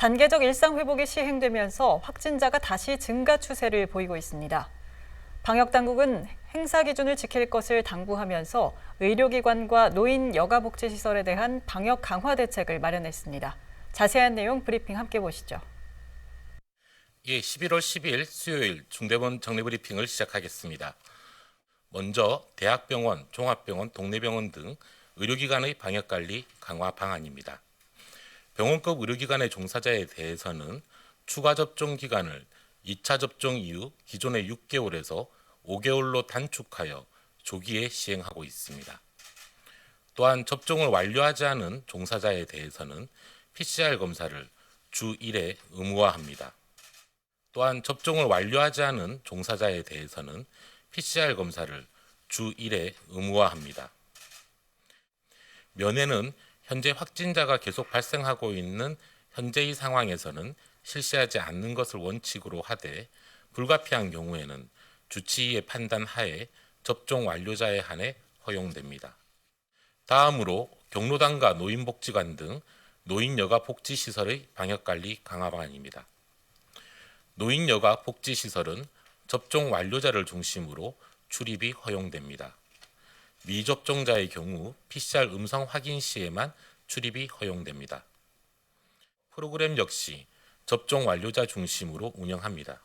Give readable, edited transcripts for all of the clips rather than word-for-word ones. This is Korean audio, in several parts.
단계적 일상 회복이 시행되면서 확진자가 다시 증가 추세를 보이고 있습니다. 방역당국은 행사 기준을 지킬 것을 당부하면서 의료기관과 노인 여가복지시설에 대한 방역 강화 대책을 마련했습니다. 자세한 내용 브리핑 함께 보시죠. 11월 10일 수요일 중대본 정례브리핑을 시작하겠습니다. 먼저 대학병원, 종합병원, 동네병원 등 의료기관의 방역관리 강화 방안입니다. 병원급 의료기관의 종사자에 대해서는 추가 접종 기간을 2차 접종 이후 기존의 6개월에서 5개월로 단축하여 조기에 시행하고 있습니다. 또한 접종을 완료하지 않은 종사자에 대해서는 PCR 검사를 주 1회 의무화합니다. 또한 접종을 완료하지 않은 종사자에 대해서는 PCR 검사를 주 1회 의무화합니다. 면회는 현재 확진자가 계속 발생하고 있는 현재의 상황에서는 실시하지 않는 것을 원칙으로 하되 불가피한 경우에는 주치의의 판단 하에 접종 완료자에 한해 허용됩니다. 다음으로 경로당과 노인복지관 등 노인여가복지시설의 방역관리 강화 방안입니다. 노인여가복지시설은 접종 완료자를 중심으로 출입이 허용됩니다. 미접종자의 경우 PCR 음성 확인 시에만 출입이 허용됩니다. 프로그램 역시 접종 완료자 중심으로 운영합니다.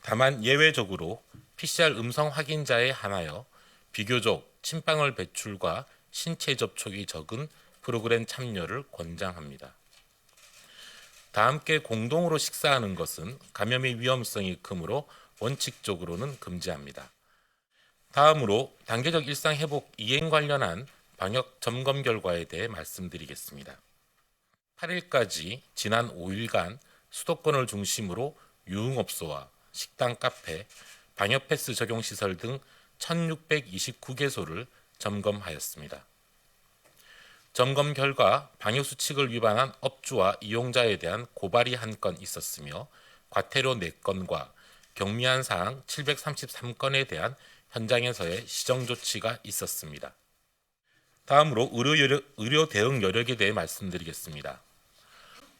다만 예외적으로 PCR 음성 확인자에 한하여 비교적 침방울 배출과 신체 접촉이 적은 프로그램 참여를 권장합니다. 다 함께 공동으로 식사하는 것은 감염의 위험성이 크므로 원칙적으로는 금지합니다. 다음으로 단계적 일상 회복 이행 관련한 방역 점검 결과에 대해 말씀드리겠습니다. 8일까지 지난 5일간 수도권을 중심으로 유흥업소와 식당, 카페, 방역 패스 적용 시설 등 1,629개소를 점검하였습니다. 점검 결과 방역 수칙을 위반한 업주와 이용자에 대한 고발이 1건 있었으며 과태료 4건과 경미한 사항 733건에 대한 현장에서의 시정 조치가 있었습니다. 다음으로 의료 대응 여력에 대해 말씀드리겠습니다.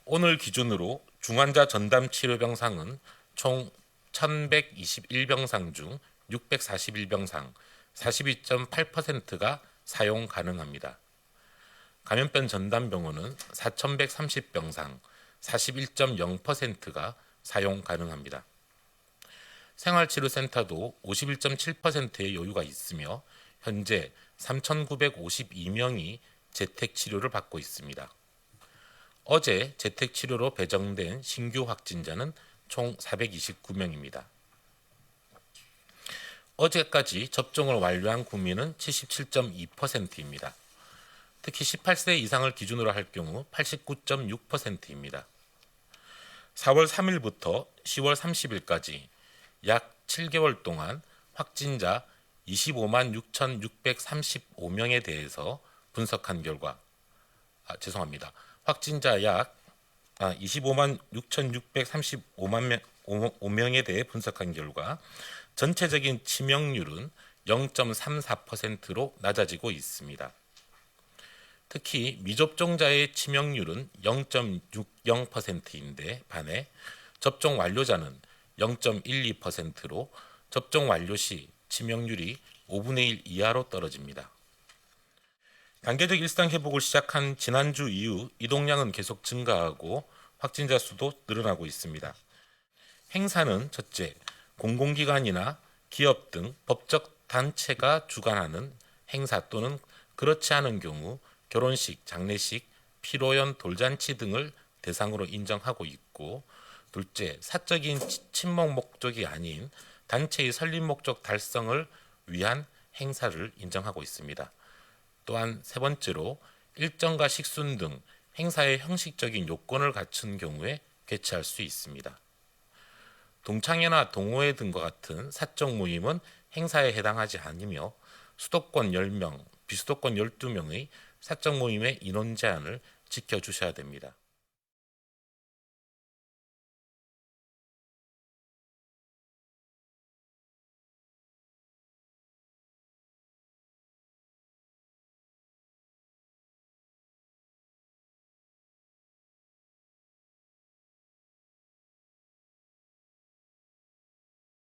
오늘 기준으로 중환자 전담 치료 병상은 총 1,121병상 중 641병상, 42.8%가 사용 가능합니다. 감염병 전담병원은 4,130병상, 41.0%가 사용 가능합니다. 생활치료센터도 51.7%의 여유가 있으며 현재 3,952명이 재택치료를 받고 있습니다. 어제 재택치료로 배정된 신규 확진자는 총 429명입니다. 어제까지 접종을 완료한 국민은 77.2%입니다. 특히 18세 이상을 기준으로 할 경우 89.6%입니다. 4월 3일부터 10월 30일까지 약 7개월 동안 확진자 25만 6,635명에 대해서 분석한 결과 확진자 약 25만 6,635명에 대해 분석한 결과 전체적인 치명률은 0.34%로 낮아지고 있습니다. 특히 미접종자의 치명률은 0.60%인데 반해 접종 완료자는 0.12%로 접종 완료 시 치명률이 5분의 1 이하로 떨어집니다. 단계적 일상 회복을 시작한 지난주 이후 이동량은 계속 증가하고 확진자 수도 늘어나고 있습니다. 행사는 첫째, 공공기관이나 기업 등 법적 단체가 주관하는 행사 또는 그렇지 않은 경우 결혼식, 장례식, 피로연, 돌잔치 등을 대상으로 인정하고 있고, 둘째, 사적인 친목 목적이 아닌 단체의 설립 목적 달성을 위한 행사를 인정하고 있습니다. 또한 세 번째로 일정과 식순 등 행사의 형식적인 요건을 갖춘 경우에 개최할 수 있습니다. 동창회나 동호회 등과 같은 사적 모임은 행사에 해당하지 않으며 수도권 10명, 비수도권 12명의 사적 모임의 인원 제한을 지켜주셔야 됩니다.